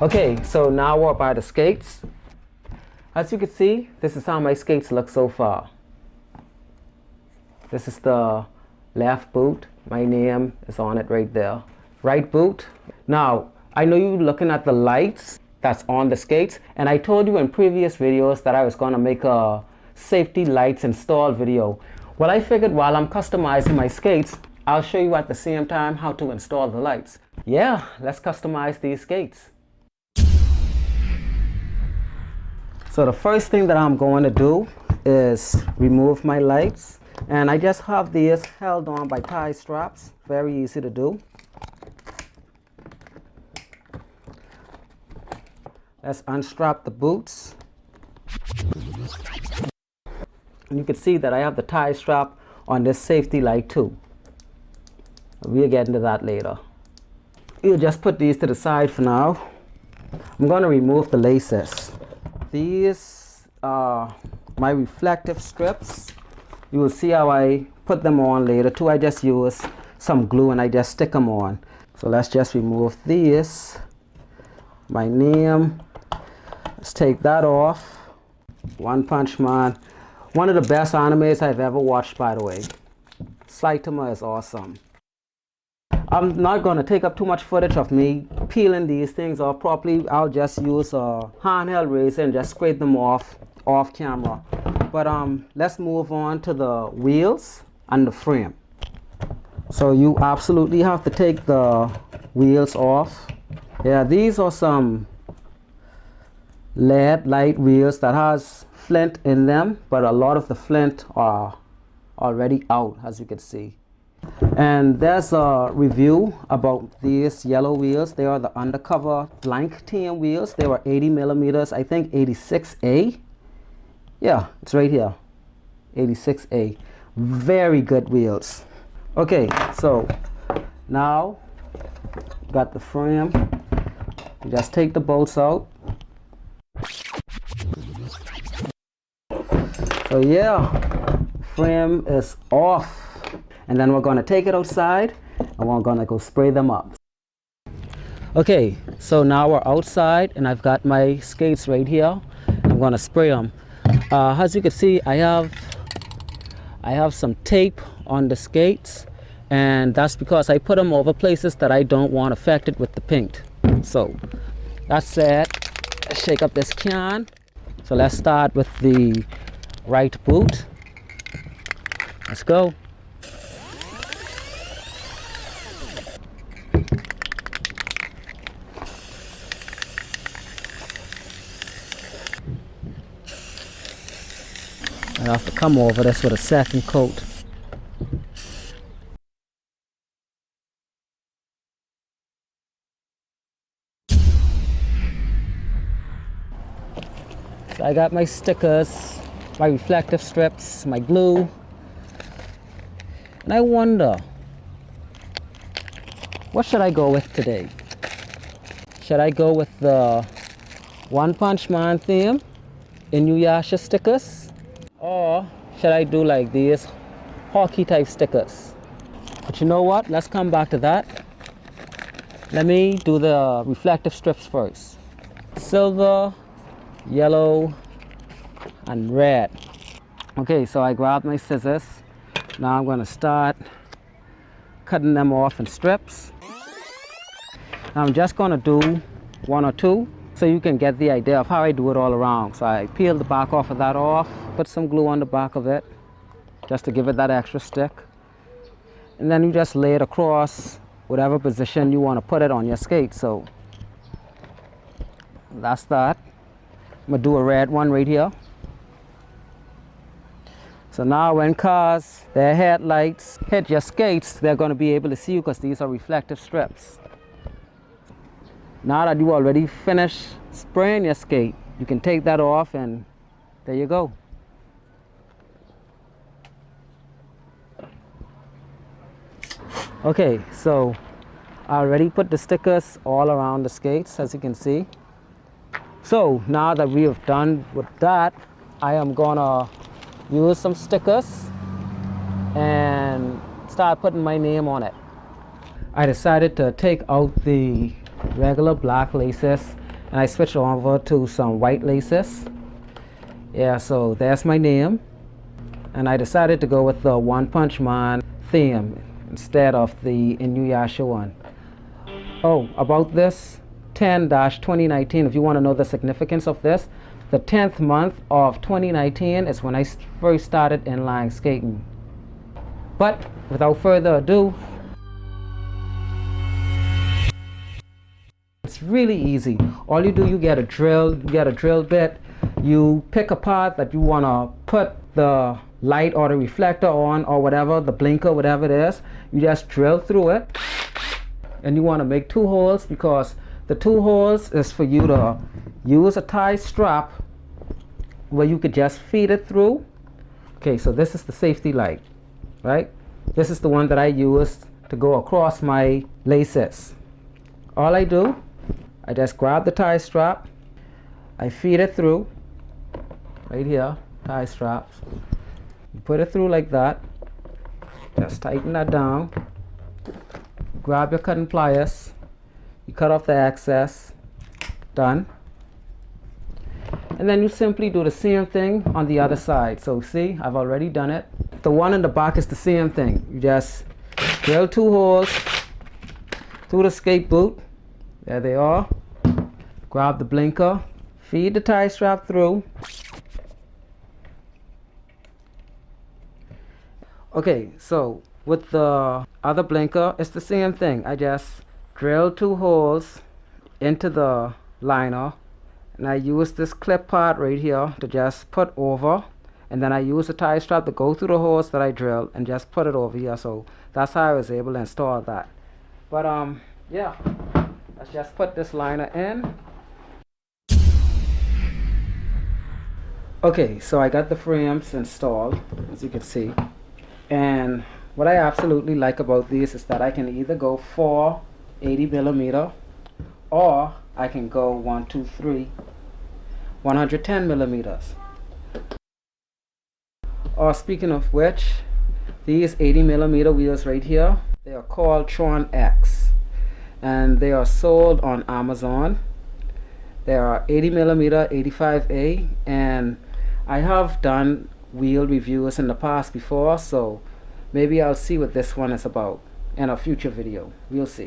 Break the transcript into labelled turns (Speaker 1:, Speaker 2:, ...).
Speaker 1: Okay, so now we're by the skates. As you can see, this is how my skates look so far. This is the left boot. My name is on it right there. Right boot. Now, I know you're looking at the lights that's on the skates, and I told you in previous videos that I was going to make a safety lights install video. Well, I figured while I'm customizing my skates, I'll show you at the same time how to install the lights. Yeah, let's customize these skates. So the first thing that I'm going to do is remove my lights, and I just have these held on by tie straps. Very easy to do. Let's unstrap the boots. And you can see that I have the tie strap on this safety light too. We'll get into that later. We'll just put these to the side for now. I'm going to remove the laces. These are my reflective strips. You will see how I put them on later too. I just use some glue and I just stick them on. So let's just remove these. My name. Let's take that off. One Punch Man. One of the best animes I've ever watched, by the way. Saitama is awesome. I'm not going to take up too much footage of me peeling these things off properly. I'll just use a handheld razor and just scrape them off camera. But let's move on to the wheels and the frame. So you absolutely have to take the wheels off. Yeah, these are some lead light wheels that has flint in them, but a lot of the flint are already out, as you can see. And there's a review about these yellow wheels. They are the undercover blank TM wheels. They were 80 millimeters, I think 86A. Yeah, it's right here, 86A. Very good wheels. Okay, so now got the frame. You just take the bolts out. So yeah, frame is off. And then we're going to take it outside and we're going to go spray them up. Okay, so now we're outside and I've got my skates right here. I'm going to spray them. As you can see, I have some tape on the skates, and that's because I put them over places that I don't want affected with the paint. So that said, let's shake up this can. So let's start with the right boot. Let's go. I have to come over this with a second coat. So I got my stickers, my reflective strips, my glue, and I wonder, what should I go with today? Should I go with the One Punch Man theme, Inuyasha stickers? Or should I do like these hockey type stickers? But you know what? Let's come back to that. Let me do the reflective strips first. Silver, yellow, and red. Okay, so I grabbed my scissors. Now I'm going to start cutting them off in strips. Now I'm just going to do one or two, so you can get the idea of how I do it all around. So I peel the back off of that off, put some glue on the back of it, just to give it that extra stick. And then you just lay it across whatever position you want to put it on your skate. So that's that. I'm gonna do a red one right here. So now when cars, their headlights hit your skates, they're going to be able to see you because these are reflective strips. Now that you already finished spraying your skate, you can take that off and there you go. Okay, so I already put the stickers all around the skates, as you can see. So now that we have done with that, I am gonna use some stickers and start putting my name on it. I decided to take out the regular black laces and I switched over to some white laces. Yeah, so there's my name, and I decided to go with the One Punch Man theme instead of the Inuyasha one. Oh, about this 10-2019, if you want to know the significance of this, the 10th month of 2019 is when I first started inline skating. But without further ado, it's really easy. All you do, you get a drill bit, you pick a part that you want to put the light or the reflector on, or whatever, the blinker, whatever it is. You just drill through it, and you want to make 2 holes, because the 2 holes is for you to use a tie strap where you could just feed it through. Okay, so this is the safety light, right? This is the one that I use to go across my laces. All I do, I just grab the tie strap, I feed it through, right here, tie straps. You put it through like that, just tighten that down, grab your cutting pliers, you cut off the excess, done. And then you simply do the same thing on the other side. So see, I've already done it. The one in the back is the same thing. You just drill 2 holes through the skate boot. There they are. Grab the blinker, feed the tie strap through. Okay, so with the other blinker, it's the same thing. I just drill 2 holes into the liner, and I use this clip part right here to just put over, and then I use the tie strap to go through the holes that I drilled and just put it over here. So that's how I was able to install that. But yeah, let's just put this liner in. Okay, so I got the frames installed, as you can see, and what I absolutely like about these is that I can either go for 80mm, or I can go 110mm. Or speaking of which, these 80mm wheels right here, they are called Tron X, and they are sold on Amazon. They are 80mm 85A, and I have done wheel reviews in the past before, so maybe I'll see what this one is about in a future video. We'll see.